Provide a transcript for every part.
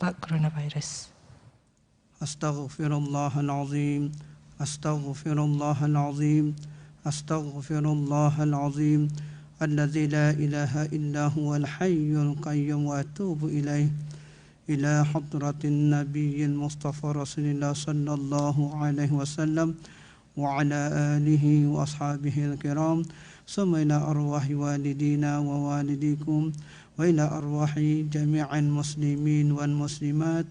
wabak coronavirus. Astaghfirullahalazim, astaghfirullahalazim, astaghfirullahalazim, alladzi la ilaha illa huwal hayyul qayyum wa atubu ilaih. Ila hadratin nabiyil mustafa rasulillah sallallahu alaihi wasallam wa ala alihi wa ashabihi al-kiram, summa ila arwahi walidina wa walidikum wa ila arwahi jami'al muslimin wal muslimat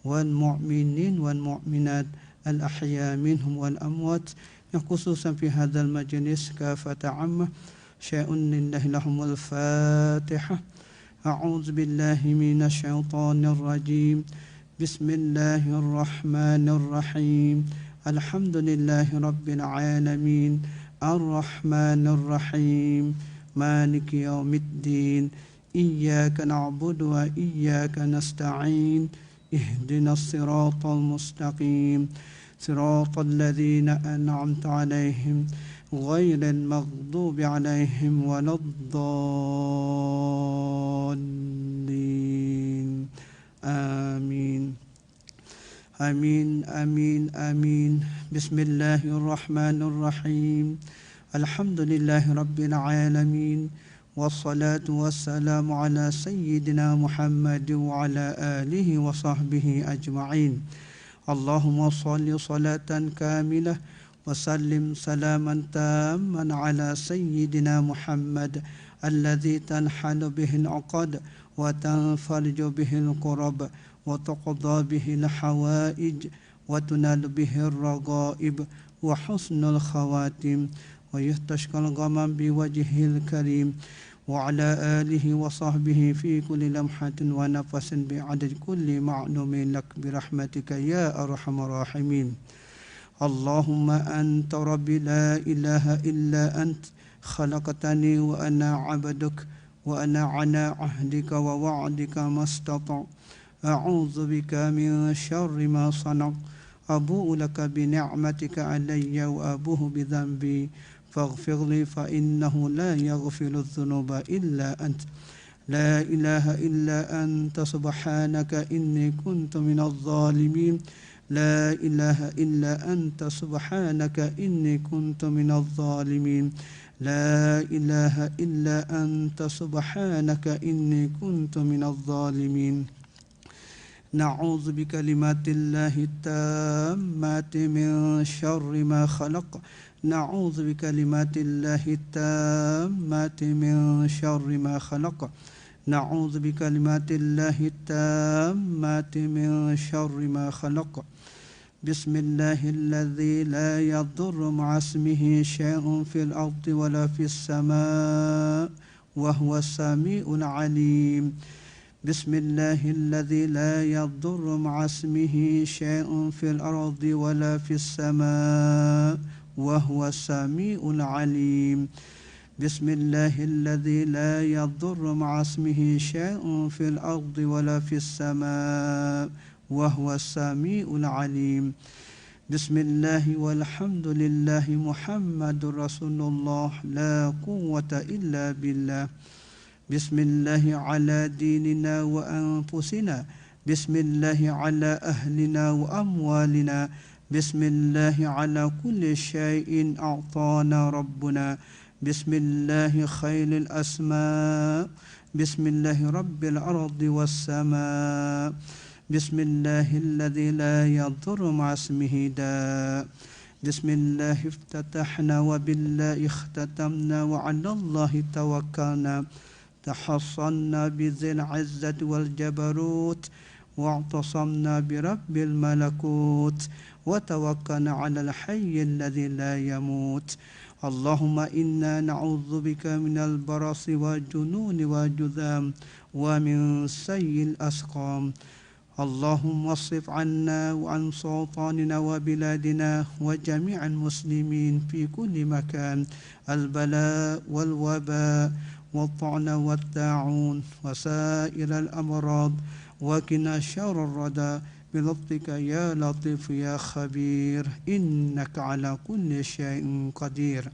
wal mu'minin wal mu'minat al-ahya minhum wal amwat, khususan fi hadzal majlis kafata amma syai'un lillahi lahumul fatihah. أعوذ بالله من الشيطان الرجيم. بسم الله الرحمن الرحيم. الحمد لله رب العالمين الرحمن الرحيم مالك يوم الدين إياك نعبد وإياك نستعين اهدنا الصراط المستقيم صراط الذين أنعمت عليهم غير المغضوب عليهم ولا الضالين آمين آمين آمين آمين. بسم الله الرحمن الرحيم. الحمد لله رب العالمين والصلاة والسلام على سيدنا محمد وعلى آله وصحبه أجمعين. اللهم صل صلاة كاملة وسلم سلاما تاما على سيدنا محمد الذي تنحل به العقد وتنفرج به الكرب وتقضى به الحوائج وتنال به الرغائب وحسن الخواتم ويستشقى الغمام بوجهه الكريم وعلى آله وصحبه في كل لمحة ونفس بعدد كل معلوم لك برحمتك يا أرحم الراحمين. اللهم أنت ربي لا إله إلا أنت، خلقتني وأنا عبدك وأنا على عهدك ووعدك ما استطعت، أعوذ بك من شر ما صنعت، أبوء لك بنعمتك علي وأبوء بذنبي فاغفر لي فإنه لا يغفر الذنوب إلا أنت، لا إله إلا أنت سبحانك إني كنت من الظالمين، لا إله إلا أنت سبحانك إني كنت من الظالمين، لا إله إلا أنت سبحانك إني كنت من الظالمين. نعوذ بكلمات الله التامات من شر ما خلق، نعوذ بكلمات الله التامات من شر ما خلق، نعوذ بكلمات الله التامات من شر ما خلق. بسم الله الذي لا يضر مع اسمه شيء في الأرض ولا في السماء وهو السميع العليم. بسم الله الذي لا يضر مع اسمه شيء في الأرض ولا في السماء وهو السميع العليم. بسم الله الذي لا يضر مع اسمه شيء في الأرض ولا في السماء وهو السميع العليم. بسم الله والحمد لله محمد رسول الله لا قوة إلا بالله. بسم الله على ديننا وأنفسنا، بسم الله على أهلنا وأموالنا، بسم الله على كل شيء أعطانا ربنا، بسم الله خير الأسماء، بسم الله رب الأرض والسماء، بسم الله الذي لا يضر مع اسمه داء. بسم الله افتتحنا وبالله اختتمنا وعلى الله توكلنا، تحصنا بذي العزة والجبروت واعتصمنا برب الملكوت وتوكلنا على الحي الذي لا يموت. اللهم إنا نعوذ بك من البرص والجنون والجذام ومن سيء الأسقام. اللهم اصرف عنا وعن سلطاننا وبلادنا وجميع المسلمين في كل مكان البلاء والوباء والطعن والطاعون وسائر الأمراض، وقنا شر الردى بلطفك يا لطيف يا خبير إنك على كل شيء قدير.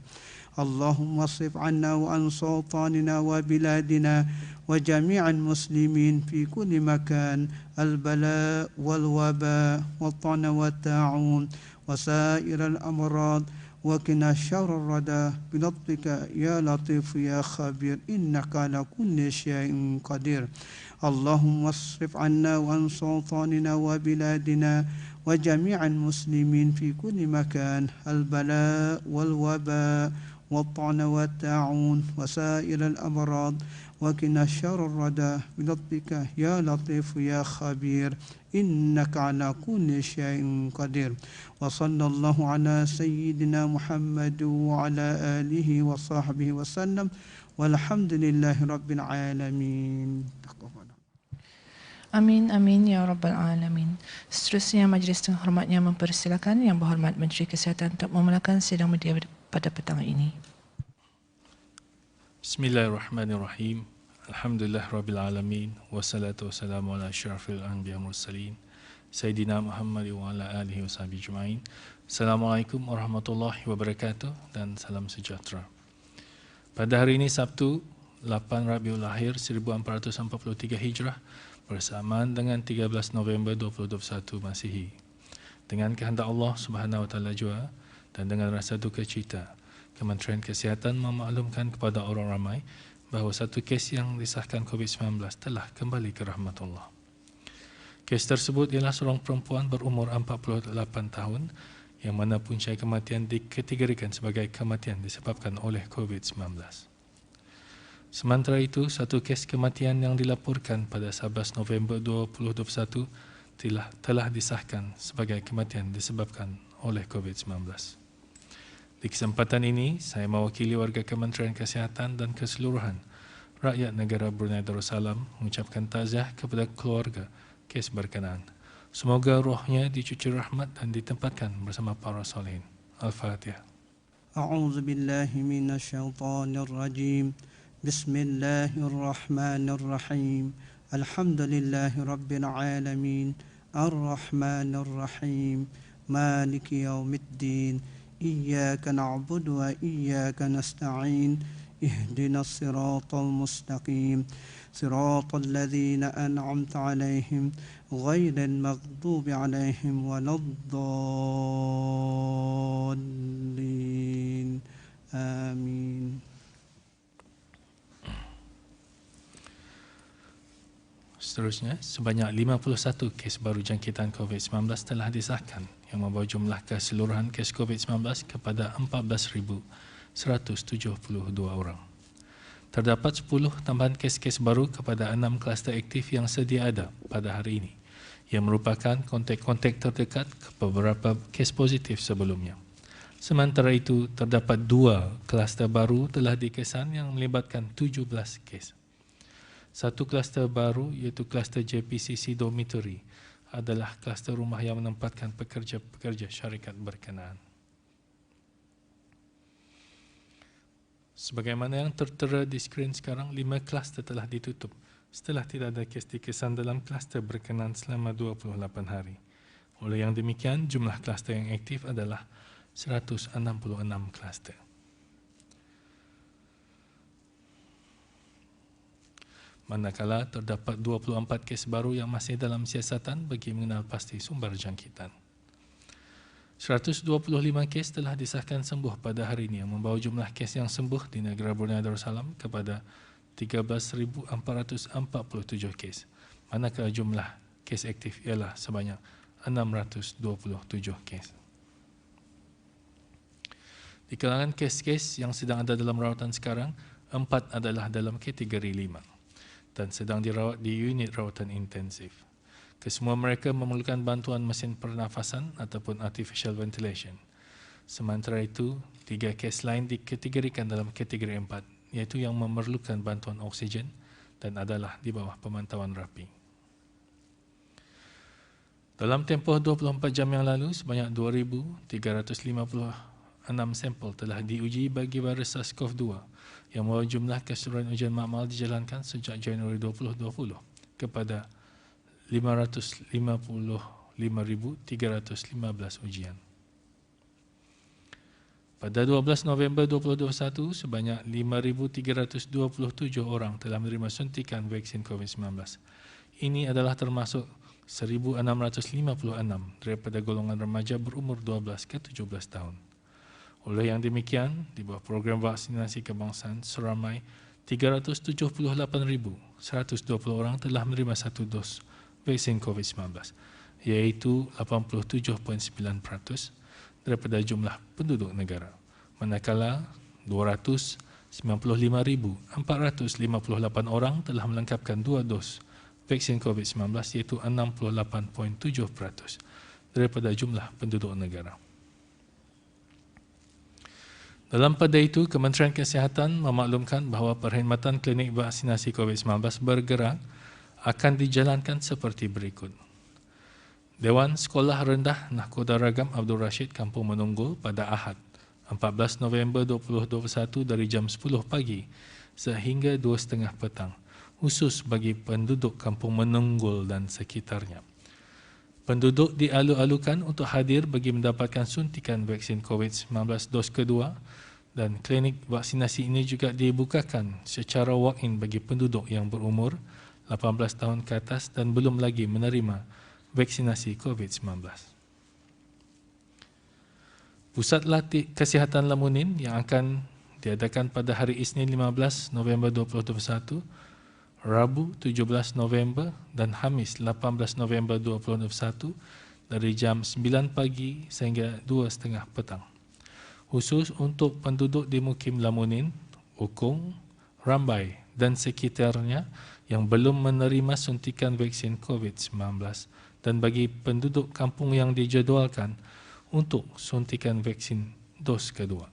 اللهم اصرف عنا وعن سلطاننا وبلادنا وجميع المسلمين في كل مكان البلاء والوباء والطعن والطاعون وسائر الأمراض وقنا شر الردى بلطفك يا لطيف يا خبير إنك على كل شيء قدير اللهم اصرف عنا وعن سلطاننا وبلادنا وجميع المسلمين في كل مكان البلاء والوباء والطعن والطاعون وسائر الأمراض وقنا شر الردى بلطفك يا لطيف يا خبير إنك على كل شيء قدير وصلى الله على سيدنا محمد وعلى آله وصحبه وسلم والحمد لله رب العالمين. Amin, amin, ya Rabbal Alamin. Seterusnya, majlis yang hormatnya mempersilakan Yang Berhormat Menteri Kesihatan untuk memulakan sidang media pada petang ini. Bismillahirrahmanirrahim. Alhamdulillah Rabbil Alamin. Wassalatu wassalamu ala asyrafil anbiya mursalin Sayyidina Muhammad wa ala alihi wa sahbihi ajma'in. Assalamualaikum warahmatullahi wabarakatuh dan salam sejahtera. Pada hari ini Sabtu 8 Rabiul Akhir 1443 Hijrah bersamaan dengan 13 November 2021 Masihi. Dengan kehendak Allah Subhanahu wa taala jua dan dengan rasa duka cita, Kementerian Kesihatan memaklumkan kepada orang ramai bahawa satu kes yang disahkan COVID-19 telah kembali ke rahmat Allah. Kes tersebut ialah seorang perempuan berumur 48 tahun yang mana punca kematian dikategorikan sebagai kematian disebabkan oleh COVID-19. Sementara itu, satu kes kematian yang dilaporkan pada 11 November 2021 telah disahkan sebagai kematian disebabkan oleh COVID-19. Di kesempatan ini, saya mewakili warga Kementerian Kesihatan dan keseluruhan rakyat negara Brunei Darussalam mengucapkan takziah kepada keluarga kes berkenaan. Semoga rohnya dicuci rahmat dan ditempatkan bersama para solehin. Al-Fatihah. A'udzu billahi minasyaitonir rajim. Bismillahirrahmanirrahim. Alhamdulillahi rabbil alamin. Ar-Rahmanir-Rahim. Maliki yaumiddin. Iyyaka na'budu wa iyyaka nasta'in. Ihdinas siratal mustaqim. Siratal ladzina an'amta 'alaihim ghairil maghdubi 'alaihim waladdallin. Amin. Seterusnya, sebanyak 51 kes baru jangkitan COVID-19 telah disahkan yang membawa jumlah keseluruhan kes COVID-19 kepada 14,172 orang. Terdapat 10 tambahan kes-kes baru kepada 6 kluster aktif yang sedia ada pada hari ini yang merupakan kontak-kontak terdekat ke beberapa kes positif sebelumnya. Sementara itu, terdapat 2 kluster baru telah dikesan yang melibatkan 17 kes. Satu kluster baru iaitu kluster JPCC Dormitory adalah kluster rumah yang menempatkan pekerja-pekerja syarikat berkenaan. Sebagaimana yang tertera di skrin sekarang, 5 kluster telah ditutup setelah tidak ada kes dikesan dalam kluster berkenaan selama 28 hari. Oleh yang demikian, jumlah kluster yang aktif adalah 166 kluster. Manakala terdapat 24 kes baru yang masih dalam siasatan bagi mengenal pasti sumber jangkitan. 125 kes telah disahkan sembuh pada hari ini yang membawa jumlah kes yang sembuh di negara Brunei Darussalam kepada 13,447 kes. Manakala jumlah kes aktif ialah sebanyak 627 kes. Di kalangan kes-kes yang sedang ada dalam rawatan sekarang, 4 adalah dalam kategori 5 dan sedang dirawat di unit rawatan intensif. Kesemua mereka memerlukan bantuan mesin pernafasan ataupun artificial ventilation. Sementara itu, 3 kes lain dikategorikan dalam kategori 4, iaitu yang memerlukan bantuan oksigen dan adalah di bawah pemantauan rapi. Dalam tempoh 24 jam yang lalu, sebanyak 2,356 sampel telah diuji bagi virus SARS-CoV-2 yang membawa jumlah keseluruhan ujian makmal dijalankan sejak Januari 2020 kepada 555,315 ujian. Pada 12 November 2021, sebanyak 5,327 orang telah menerima suntikan vaksin COVID-19. Ini adalah termasuk 1,656 daripada golongan remaja berumur 12 ke 17 tahun. Oleh yang demikian, di bawah program vaksinasi kebangsaan, seramai 378,120 orang telah menerima satu dos vaksin COVID-19, iaitu 87.9% daripada jumlah penduduk negara. Manakala 295,458 orang telah melengkapkan 2 dos vaksin COVID-19, iaitu 68.7% daripada jumlah penduduk negara. Dalam pada itu, Kementerian Kesihatan memaklumkan bahawa perkhidmatan klinik vaksinasi COVID-19 bergerak akan dijalankan seperti berikut. Dewan Sekolah Rendah Nahkoda Ragam Abdul Rashid Kampung Menunggul pada Ahad 14 November 2021 dari jam 10 pagi sehingga 2.30 petang, khusus bagi penduduk Kampung Menunggul dan sekitarnya. Penduduk dialu-alukan untuk hadir bagi mendapatkan suntikan vaksin COVID-19 dos kedua, dan klinik vaksinasi ini juga dibukakan secara walk-in bagi penduduk yang berumur 18 tahun ke atas dan belum lagi menerima vaksinasi COVID-19. Pusat Latih Kesihatan Lamunin yang akan diadakan pada hari Isnin 15 November 2021, Rabu 17 November dan Khamis 18 November 2021 dari jam 9 pagi sehingga 2.30 petang. Khusus untuk penduduk di Mukim Lamunin, Ukung, Rambai dan sekitarnya yang belum menerima suntikan vaksin COVID-19 dan bagi penduduk kampung yang dijadualkan untuk suntikan vaksin dos kedua.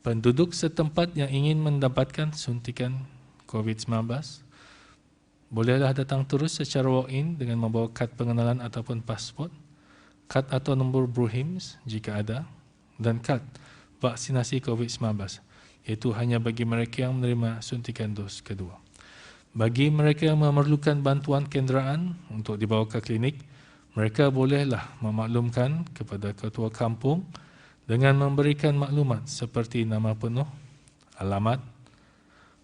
Penduduk setempat yang ingin mendapatkan suntikan COVID-19 bolehlah datang terus secara walk-in dengan membawa kad pengenalan ataupun pasport, kad atau nombor BRUHIMS jika ada, dan kad vaksinasi COVID-19, iaitu hanya bagi mereka yang menerima suntikan dos kedua. Bagi mereka yang memerlukan bantuan kenderaan untuk dibawa ke klinik, mereka bolehlah memaklumkan kepada ketua kampung dengan memberikan maklumat seperti nama penuh, alamat,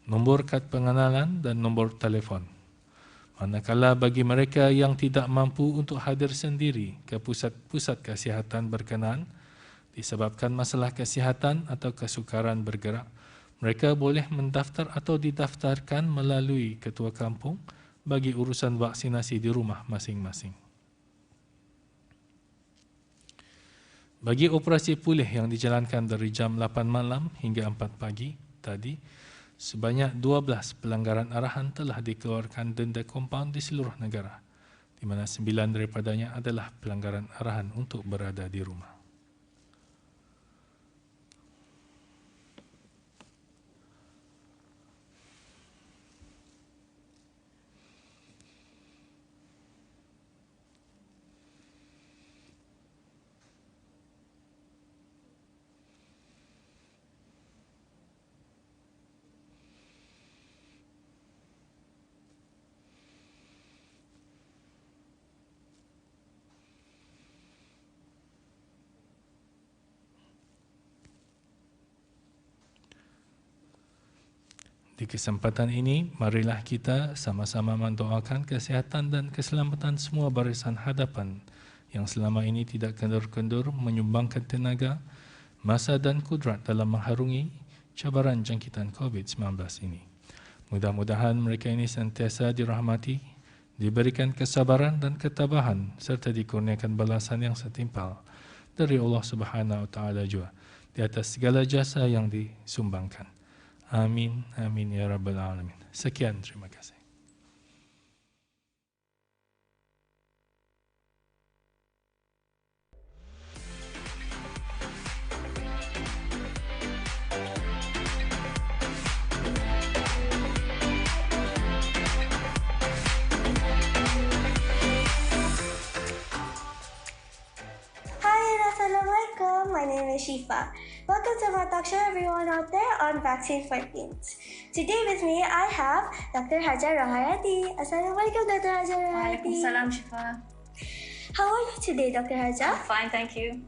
nombor kad pengenalan dan nombor telefon. Manakala bagi mereka yang tidak mampu untuk hadir sendiri ke pusat-pusat kesihatan berkenaan disebabkan masalah kesihatan atau kesukaran bergerak, mereka boleh mendaftar atau didaftarkan melalui ketua kampung bagi urusan vaksinasi di rumah masing-masing. Bagi operasi pulih yang dijalankan dari jam 8 malam hingga 4 pagi tadi, sebanyak 12 pelanggaran arahan telah dikeluarkan denda kompaun di seluruh negara, di mana 9 daripadanya adalah pelanggaran arahan untuk berada di rumah. Di kesempatan ini, marilah kita sama-sama mendoakan kesihatan dan keselamatan semua barisan hadapan yang selama ini tidak kendur-kendur menyumbangkan tenaga, masa dan kudrat dalam mengharungi cabaran jangkitan COVID-19 ini. Mudah-mudahan mereka ini sentiasa dirahmati, diberikan kesabaran dan ketabahan serta dikurniakan balasan yang setimpal dari Allah Subhanahu Wa Taala juga di atas segala jasa yang disumbangkan. Amin, amin ya Rabbal Alamin. Sekian, terima kasih. Assalamualaikum, my name is Shifa. Welcome to my talk show, everyone out there on Vaccine for Teens. Today with me, I have Dr. Hajar Rahayati. Assalamualaikum, Dr. Hajar Rahayati. Waalaikumsalam, Shifa. How are you today, Dr. Hajar? Fine, thank you.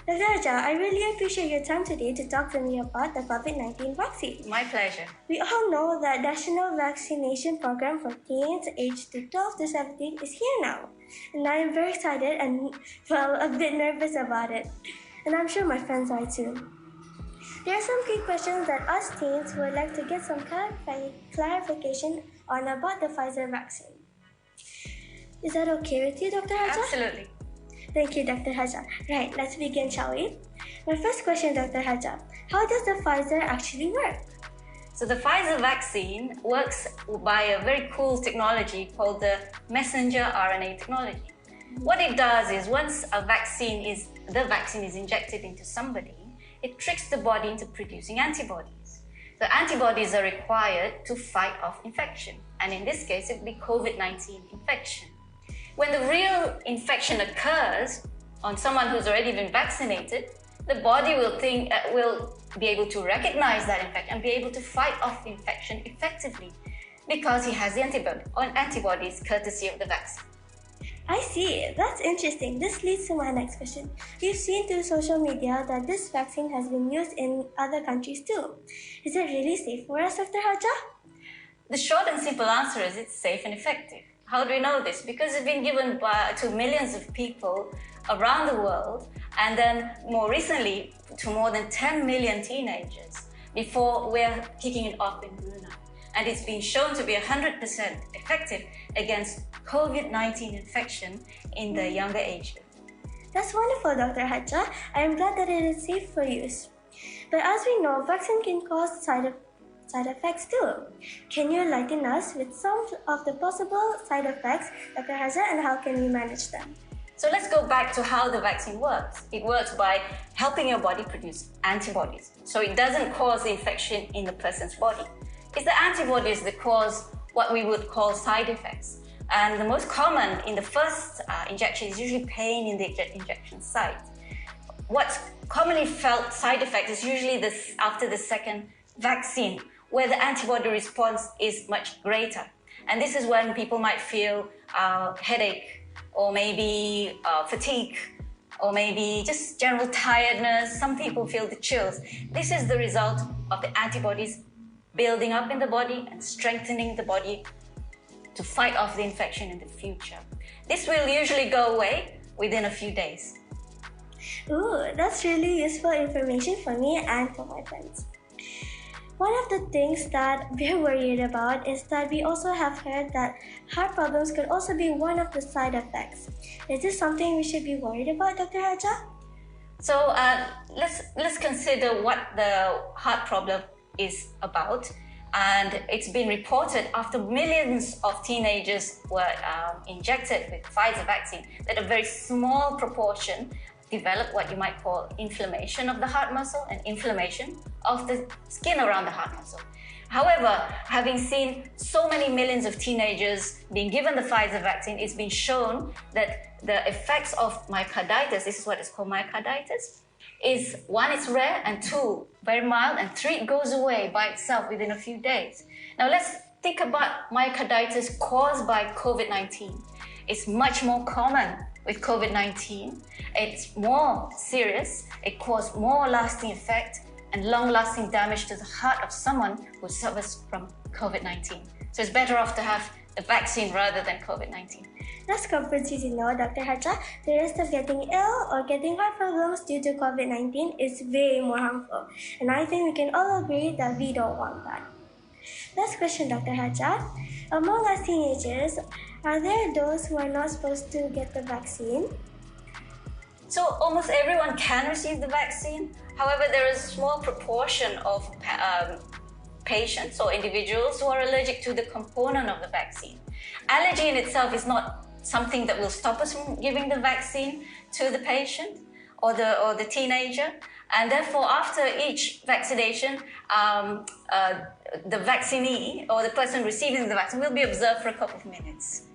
Dr. Haja, I really appreciate your time today to talk to me about the COVID-19 vaccine. My pleasure. We all know that National Vaccination Program for teens aged 12 to 17 is here now. And I am very excited and, well, a bit nervous about it. And I'm sure my friends are too. There are some key questions that us teens would like to get some clarification on about the Pfizer vaccine. Is that okay with you, Dr. Haja? Absolutely. Thank you, Dr. Haja. Right, let's begin, shall we? My first question, Dr. Haja. How does the Pfizer actually work? So the Pfizer vaccine works by a very cool technology called the messenger RNA technology. What it does is once the vaccine is injected into somebody, it tricks the body into producing antibodies. The antibodies are required to fight off infection, and in this case, it would be COVID-19 infection. When the real infection occurs on someone who's already been vaccinated, the body will be able to recognize that infection and be able to fight off infection effectively because he has the antibodies courtesy of the vaccine. I see. That's interesting. This leads to my next question. We've seen through social media that this vaccine has been used in other countries too. Is it really safe for us, Dr. Haja? The short and simple answer is it's safe and effective. How do we know this? Because it's been given to millions of people around the world, and then more recently to more than 10 million teenagers before we're kicking it off in Brunei. And it's been shown to be 100% effective against COVID-19 infection in the younger age group. That's wonderful, Dr. Haja. I am glad that it is safe for use. But as we know, vaccine can cause side effects too. Can you enlighten us with some of the possible side effects, Dr. Haja, and how can we manage them? So let's go back to how the vaccine works. It works by helping your body produce antibodies. So it doesn't cause the infection in the person's body. It's the antibodies that cause what we would call side effects. And the most common in the first injection is usually pain in the injection site. What's commonly felt side effect is usually after the second vaccine, where the antibody response is much greater. And this is when people might feel headache, or maybe fatigue, or maybe just general tiredness. Some people feel the chills. This is the result of the antibodies building up in the body and strengthening the body to fight off the infection in the future. This will usually go away within a few days. Ooh, that's really useful information for me and for my friends. One of the things that we're worried about is that we also have heard that heart problems could also be one of the side effects. Is this something we should be worried about, Dr. Haja? So let's consider what the heart problem is about. And it's been reported after millions of teenagers were injected with Pfizer vaccine that a very small proportion develop what you might call inflammation of the heart muscle and inflammation of the skin around the heart muscle. However, having seen so many millions of teenagers being given the Pfizer vaccine, it's been shown that the effects of myocarditis, this is what is called myocarditis, is one, it's rare, and two, very mild, and three, it goes away by itself within a few days. Now let's think about myocarditis caused by COVID-19. It's much more common with COVID-19. It's more serious, it causes more lasting effect and long-lasting damage to the heart of someone who suffers from COVID-19. So it's better off to have the vaccine rather than COVID-19. That's comforting to know, Dr. Haja. The risk of getting ill or getting heart problems due to COVID-19 is way more harmful. And I think we can all agree that we don't want that. Last question, Dr. Haja. Among us teenagers, are there those who are not supposed to get the vaccine? So almost everyone can receive the vaccine. However, there is a small proportion of patients or individuals who are allergic to the component of the vaccine. Allergy in itself is not something that will stop us from giving the vaccine to the patient or the teenager. And therefore, after each vaccination, the vaccinee or the person receiving the vaccine will be observed for a couple of minutes.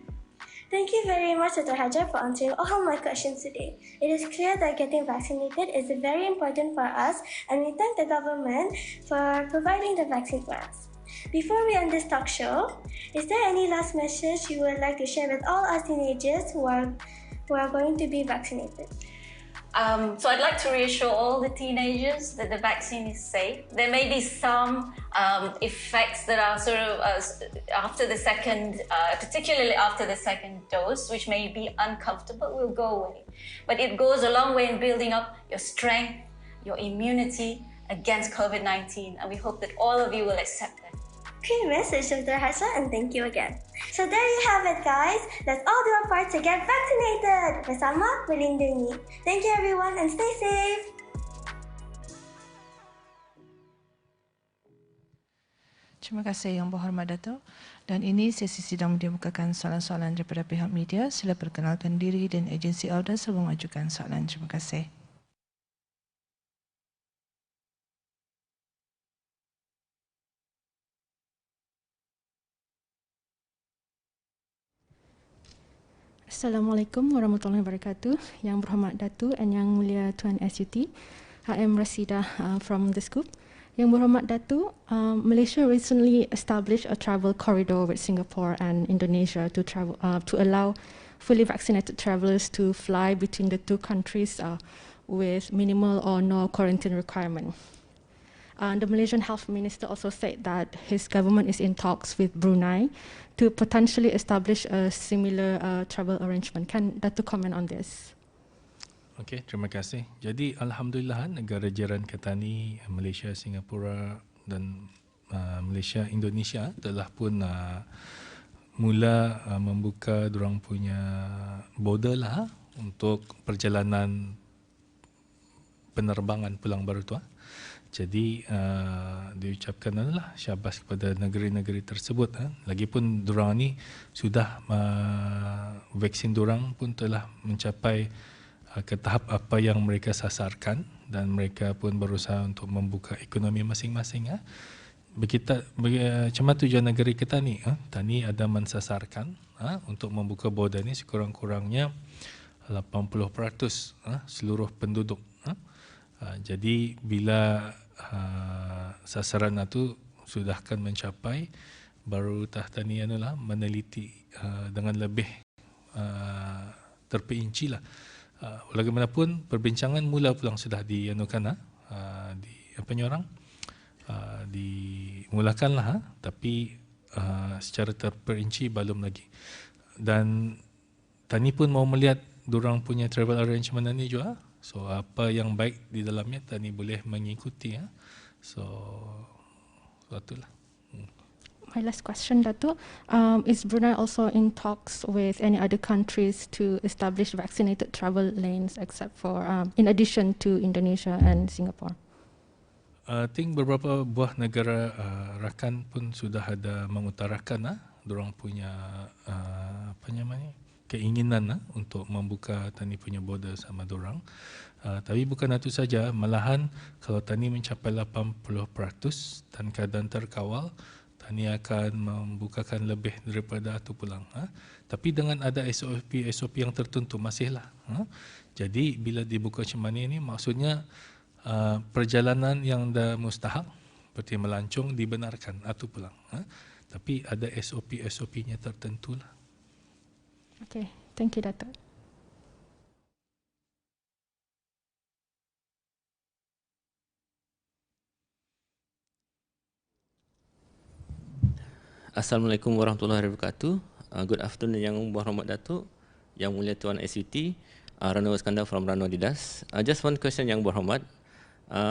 Thank you very much, Dr. Haja, for answering all my questions today. It is clear that getting vaccinated is very important for us, and we thank the government for providing the vaccine for us. Before we end this talk show, is there any last message you would like to share with all us teenagers who are going to be vaccinated? So I'd like to reassure all the teenagers that the vaccine is safe. There may be some effects that are sort of after the second, particularly after the second dose, which may be uncomfortable, will go away. But it goes a long way in building up your strength, your immunity against COVID-19, and we hope that all of you will accept that. Great message, Dr. Harsha, and thank you again. So there you have it, guys. Let's all do our part to get vaccinated. Bersama melindungi. Thank you, everyone, and stay safe. Terima kasih Yang Berhormat Datuk. Dan ini sesi sidang dibukakan soalan-soalan daripada pihak media. Sila perkenalkan diri dan agensi anda sebelum mengajukan soalan. Terima kasih. Assalamualaikum warahmatullahi wabarakatuh. Yang Berhormat Datuk dan Yang Mulia Tuan SUT. I am Rasida from the Scoop. Yang Berhormat Datuk, Malaysia recently established a travel corridor with Singapore and Indonesia to travel to allow fully vaccinated travellers to fly between the two countries with minimal or no quarantine requirement. The Malaysian Health Minister also said that his government is in talks with Brunei to potentially establish a similar travel arrangement. Can Datuk comment on this? Okey, terima kasih. Jadi alhamdulillah negara jiran kita ni, Malaysia, Singapura dan Malaysia, Indonesia telah pun mula membuka dorang punya border lah untuk perjalanan penerbangan pulang baru tu. Jadi diucapkan adalah syabas kepada negeri-negeri tersebut. Lagipun dorang ni sudah vaksin dorang pun telah mencapai ke tahap apa yang mereka sasarkan dan mereka pun berusaha untuk membuka ekonomi masing-masing. Macam mana tujuan negeri kita ni? Tani ada mensasarkan untuk membuka border ni sekurang-kurangnya 80% seluruh penduduk. Jadi bila sasaran itu sudah akan mencapai, baru Tahtani meneliti dengan lebih terperinci lah. Bagaimanapun perbincangan mula pulang sudah dianukan dimulakanlah, tapi secara terperinci belum lagi. Dan Tani pun mau melihat dorang punya travel arrangement ni juga. So apa yang baik di dalamnya Tani boleh mengikuti. So itulah. My last question, Datuk. Is Brunei also in talks with any other countries to establish vaccinated travel lanes except for, in addition to Indonesia and Singapore? I think beberapa buah negara rakan pun sudah ada mengutarakan dorang punya keinginan untuk membuka Tani punya border sama dorang. Tapi bukan itu saja, malahan kalau Tani mencapai 80% dan keadaan terkawal, Tani akan membukakan lebih daripada itu pulang. Tapi dengan ada SOP yang tertentu masihlah. Jadi bila dibuka macam mana ini, maksudnya perjalanan yang dah mustahak seperti melancong dibenarkan itu pulang. Tapi ada SOP-nya tertentu lah. Okay, thank you, Datuk. Assalamualaikum warahmatullahi wabarakatuh. Good afternoon Yang Berhormat Datuk, Yang Mulia Tuan SUT, Rano Iskandar from Rano Adidas. Just one question Yang Berhormat.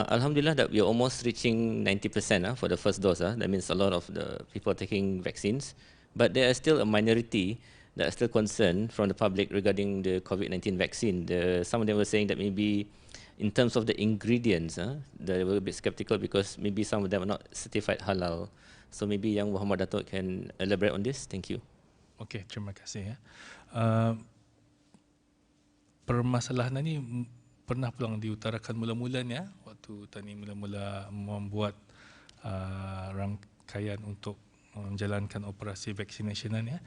Alhamdulillah that we are almost reaching 90% for the first dose. That means a lot of the people taking vaccines. But there is still a minority that are still concerned from the public regarding the COVID-19 vaccine. Some of them were saying that maybe in terms of the ingredients, they were a bit skeptical because maybe some of them are not certified halal. So maybe Yang Berhormat Datuk can elaborate on this. Thank you. Okay, terima kasih. Permasalahan ini pernah pulang diutarakan mula-mulanya waktu Tani mula-mula membuat rangkaian untuk menjalankan operasi vaksinationnya.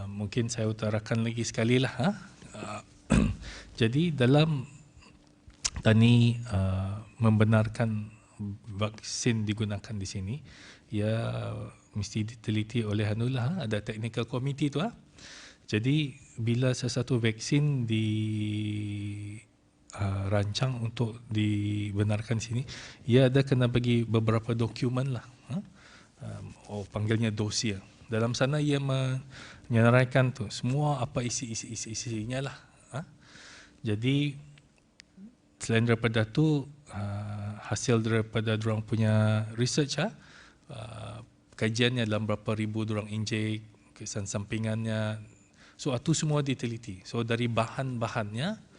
Mungkin saya utarakan lagi sekali lah. Jadi dalam Tani membenarkan vaksin digunakan di sini, ya mesti diteliti oleh ada technical committee tu. Jadi bila sesuatu vaksin rancang untuk dibenarkan sini, ia ada kena bagi beberapa dokumen lah. Panggilnya dossier. Dalam sana ia menyeraikan tu semua apa isi-isinya lah. Jadi selain daripada tu, hasil daripada diorang punya research, kajiannya dalam berapa ribu diorang injek, kesan sampingannya. So itu semua diteliti. So dari bahan-bahannya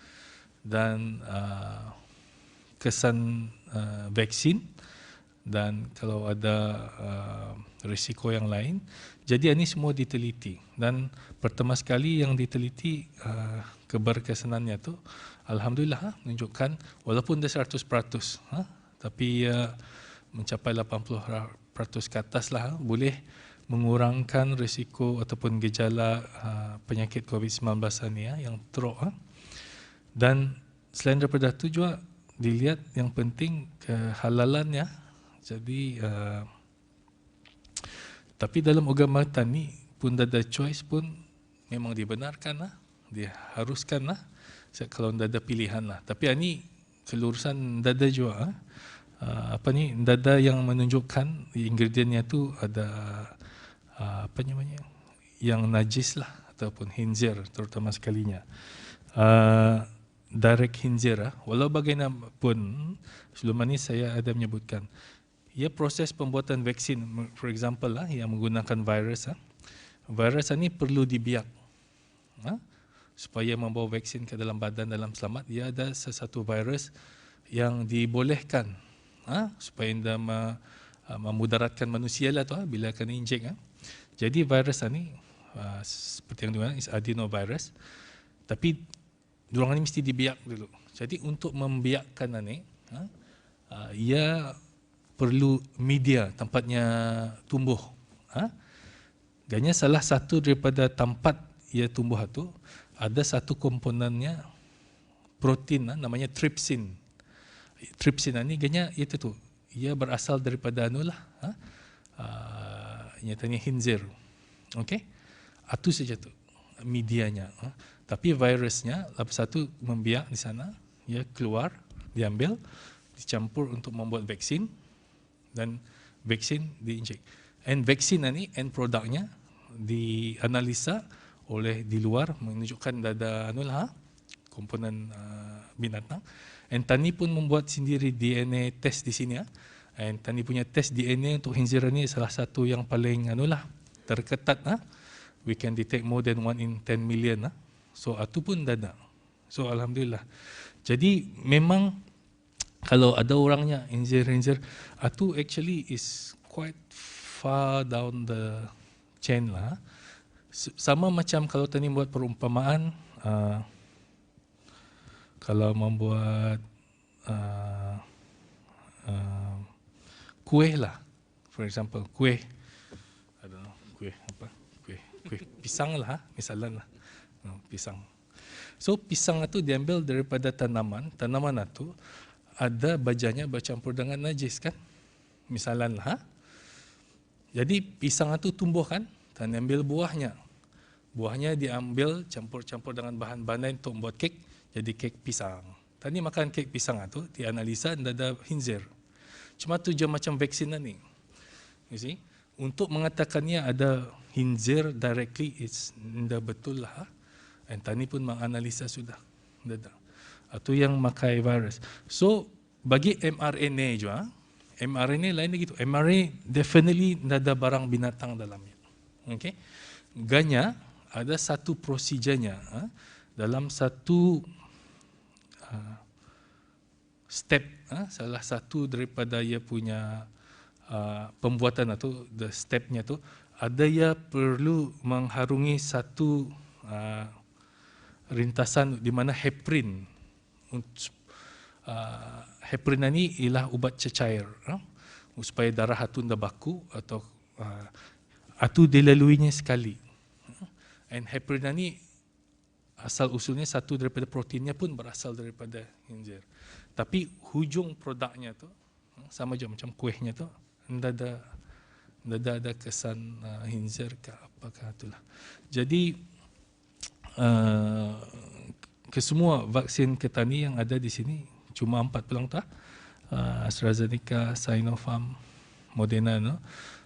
dan kesan vaksin dan kalau ada risiko yang lain. Jadi ini semua diteliti dan pertama sekali yang diteliti keberkesanannya tu alhamdulillah menunjukkan walaupun dia 100%, tapi mencapai 80% ke atas lah, boleh mengurangkan risiko ataupun gejala penyakit COVID-19 ni yang teruk. Dan selain daripada itu juga dilihat yang penting kehalalannya. Jadi tapi dalam agama ni pun ada choice pun memang dibenarkan lah, diharuskan lah, kalau ada pilihan lah. Tapi ini kelurusan dada juga dada yang menunjukkan ingredientnya tu ada yang najis lah ataupun khinzir terutama sekalinya. Direct khinzir, walau bagaimanapun sebelum ini saya ada menyebutkan ia proses pembuatan vaksin, for example lah, yang menggunakan virus. Virus ini perlu dibiak supaya membawa vaksin ke dalam badan dalam selamat. Ia ada sesuatu virus yang dibolehkan supaya tidak memudaratkan manusia lah tu bila kena injek. Jadi virus ini seperti yang dimaksud is adenovirus, tapi diorang ini mesti dibiak dulu. Jadi untuk membiakkan ini, ia perlu media tempatnya tumbuh. Ganya salah satu daripada tempat ia tumbuh itu ada satu komponennya protein namanya trypsin. Trypsin ini ganya itu tu. Ia berasal daripada nyatanya khinzir. Okey. Itu saja tu medianya. Tapi virusnya lepas satu membiak di sana, ia keluar, diambil, dicampur untuk membuat vaksin dan vaksin diinjek. And vaksin ini end produknya dianalisa oleh di luar menunjukkan ada komponen binatang. And Tani pun membuat sendiri DNA test di sini. And Tani punya test DNA untuk khinzir ini salah satu yang paling terketat. We can detect more than 1 in 10 million. So itu pun ada. So alhamdulillah. Jadi memang kalau ada orangnya khinzir, itu actually is quite far down the chain lah. Sama macam kalau Tani buat perumpamaan, kalau membuat kuih lah, for example kuih, I don't know, kuih pisang lah, misalnya lah, pisang. So pisang itu diambil daripada tanaman itu ada bajanya bercampur dengan najis kan, misalnya lah. Jadi pisang itu tumbuh kan, dan ambil buahnya diambil campur-campur dengan bahan-bahan lain untuk membuat kek, jadi kek pisang. Tadi makan kek pisang itu dianalisa dan ada khinzir. Cuma tujuan macam vaksin ni, you see, untuk mengatakannya ada khinzir directly it's tidak betul lah. Dan Tani pun menganalisa sudah. Itu yang makai virus. So bagi mRNA juga, mRNA lain lagi tu. mRNA definitely tidak ada barang binatang dalamnya. Okay? Ganya ada satu prosedurnya dalam satu step, salah satu daripada ia punya pembuatan atau the stepnya tu ada ia perlu mengharungi satu rintasan di mana heparin. Heparin ini ialah ubat cecair supaya darah itu tidak baku atau itu dilaluinya sekali. And heparin ini asal usulnya satu daripada proteinnya pun berasal daripada khinzir. Tapi hujung produknya tu sama je macam kuihnya tu tidak ada kesan khinzir ke apakah itulah. Jadi kesemua vaksin Ketani yang ada di sini, cuma 4 pelang tak, AstraZeneca, Sinopharm, Moderna. No?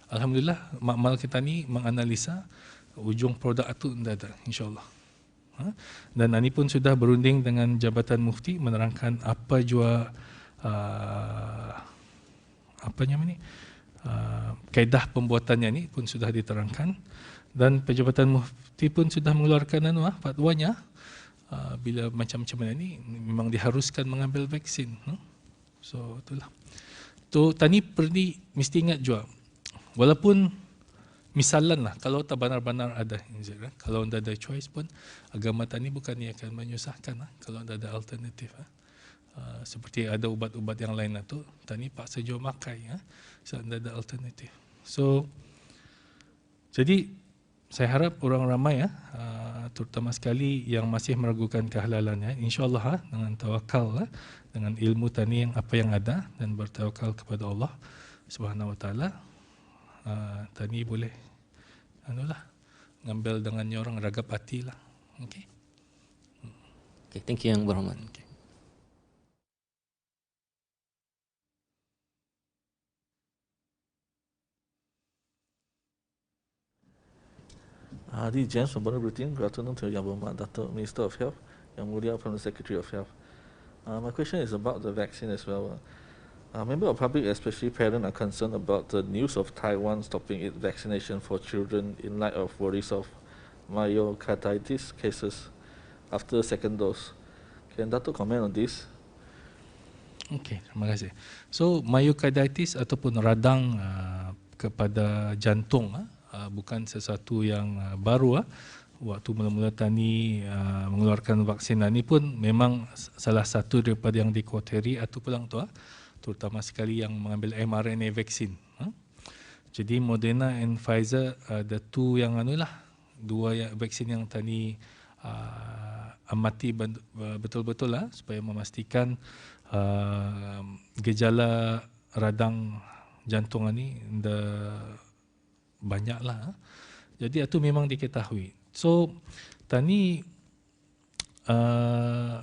Alhamdulillah, makmal Ketani menganalisa ujung produk itu tidak ada, insyaAllah. Dan ini pun sudah berunding dengan Jabatan Mufti menerangkan apa jua apa namanya ni, kaedah pembuatannya ni pun sudah diterangkan, dan Jabatan Mufti pun sudah mengeluarkan fatwanya bila macam-macam ni memang diharuskan mengambil vaksin. So itulah. Tu tani pergi mesti ingat juga, walaupun misalan lah, kalau tak benar-benar ada, kalau tidak ada choice pun, agama tani bukannya akan menyusahkan kalau tidak ada alternatif. Seperti ada ubat-ubat yang lain tu, tani paksa jual makai, sebab tidak ada alternatif. So, jadi saya harap orang ramai, terutama sekali yang masih meragukan kehalalannya, insyaAllah dengan tawakal, dengan ilmu tani yang apa yang ada, dan bertawakal kepada Allah Subhanahu Wa Taala, tani boleh ngambil dengan orang ragap hati lah. Okay. Okay, thank you Yang Berhormat. Okay. This is James from Bonner Britain. Good afternoon to Yang Berhormat Datuk Minister of Health, Yang Mulia from the Secretary of Health. My question is about the vaccine as well. Member of public, especially parents, are concerned about the news of Taiwan stopping its vaccination for children in light of worries of myocarditis cases after second dose. Can Datuk comment on this? Okey, terima kasih. So myocarditis ataupun radang kepada jantung bukan sesuatu yang baru. Waktu mula-mula tani mengeluarkan vaksin ini pun memang salah satu daripada yang dikhawatiri atau pulang tu, terutama sekali yang mengambil mRNA vaksin. Jadi Moderna and Pfizer ada dua vaksin yang tani amati betul-betul supaya memastikan gejala radang jantung ini banyaklah. Jadi itu memang diketahui. So tani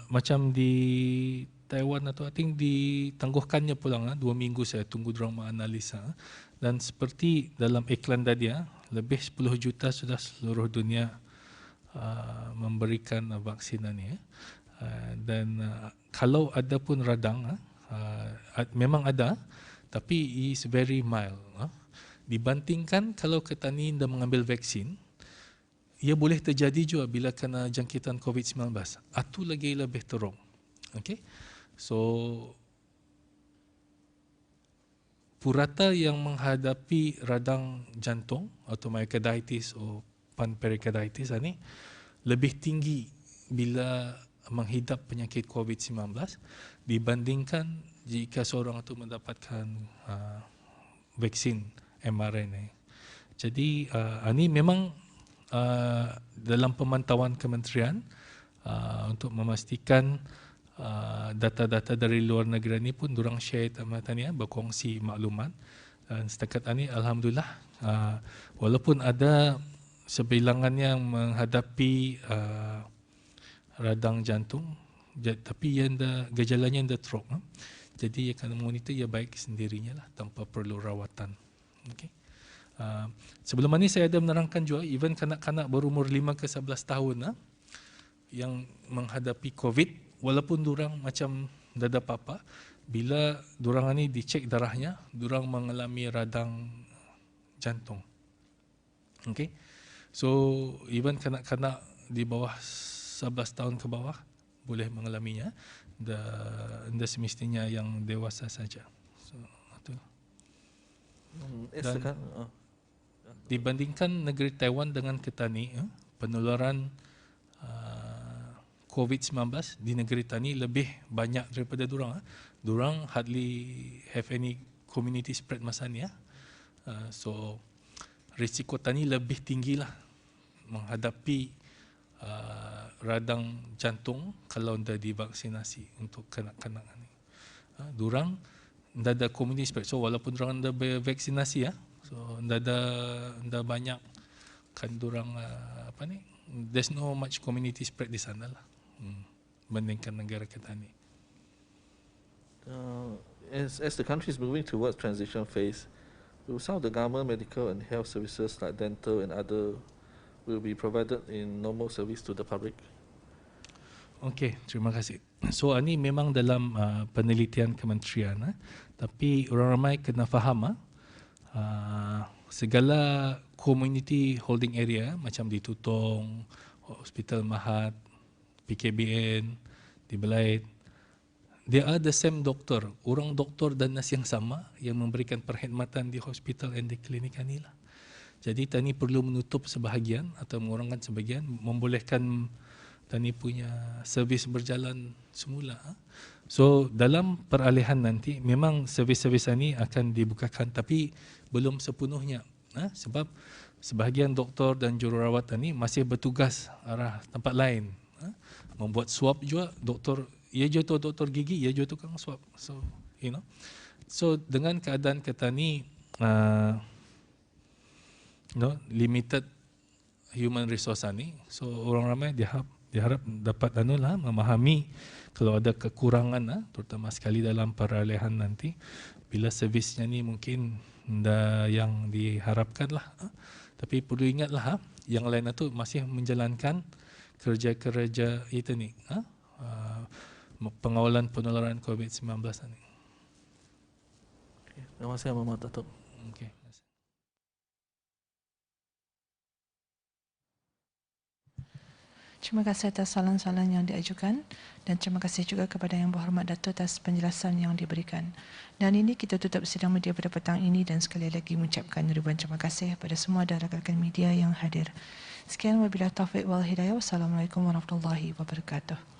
macam di Taiwan atau I think ditangguhkannya pulang 2 minggu saya tunggu diorang menganalisa, dan seperti dalam iklan tadi lebih 10 juta sudah seluruh dunia memberikan vaksin ini. Dan kalau ada pun radang memang ada, tapi is very mild. Dibandingkan kalau ketani dah mengambil vaksin, ia boleh terjadi juga bila kena jangkitan COVID-19. Itu lagi lebih teruk. Okay? So, purata yang menghadapi radang jantung atau myocarditis atau panpericarditis ini lebih tinggi bila menghidap penyakit COVID-19 dibandingkan jika seorang itu mendapatkan vaksin mRNA. Jadi ini memang dalam pemantauan kementerian untuk memastikan data-data dari luar negeri ini pun durang share sama tani, berkongsi maklumat. Dan setakat ini alhamdulillah walaupun ada sebilangan yang menghadapi radang jantung, tapi yang gejalanya dah teruk, jadi ia akan monitor ia baik sendirinya lah tanpa perlu rawatan. Okay. Sebelum ini saya ada menerangkan juga even kanak-kanak berumur 5 ke 11 tahun yang menghadapi COVID, walaupun durang macam tak ada apa-apa, bila durang ini dicek darahnya, durang mengalami radang jantung. Okay. So even kanak-kanak di bawah 11 tahun ke bawah boleh mengalaminya, dan semestinya yang dewasa saja. So itu. Dan dibandingkan negeri Taiwan dengan Ketani, penularan COVID-19 di negeri Tani lebih banyak daripada durang. Durang hardly have any community spread masa ni. So risiko Tani lebih tinggi lah menghadapi radang jantung kalau tidak divaksinasi untuk kanak-kanak ni. Durang tidak ada community spread. So walaupun durang ada vaksinasi so tidak banyak kan durang there's no much community spread di sana lah. bandingkan negara kita ni. As the country is moving towards transition phase, will some of the government medical and health services like dental and other will be provided in normal service to the public? Okey, terima kasih. So ini memang dalam penelitian kementerian, tapi orang ramai kena faham segala community holding area macam di Tutong, Hospital Mahat, PKBN, di Belait, they are the same doktor, orang doktor dan nas yang sama yang memberikan perkhidmatan di hospital and di klinik ni lah. Jadi tani perlu menutup sebahagian atau mengurangkan sebahagian, membolehkan tani punya servis berjalan semula. So dalam peralihan nanti memang servis-servis ini akan dibukakan tapi belum sepenuhnya, sebab sebahagian doktor dan jururawat ini masih bertugas arah tempat lain, membuat swab juga. Doktor, ia juga doktor gigi, ia juga tukang swab. So so dengan keadaan kita ni limited human resource ni, so orang ramai diharap dapat memahami kalau ada kekurangan, terutama sekali dalam peralihan nanti bila servisnya ni mungkin dah yang diharapkan lah, tapi perlu ingatlah yang lain itu masih menjalankan kerja-kerja itu ni, pengawalan penularan COVID-19 ni. Terima kasih Muhammad Datuk. Okay. Terima kasih atas soalan-soalan yang diajukan dan terima kasih juga kepada Yang Berhormat Datuk atas penjelasan yang diberikan. Dan ini kita tutup sidang media pada petang ini dan sekali lagi mengucapkan ribuan terima kasih kepada semua rakan-rakan media yang hadir. Sekian wabillahi taufiq wal hidayah. Wassalamualaikum warahmatullahi wabarakatuh.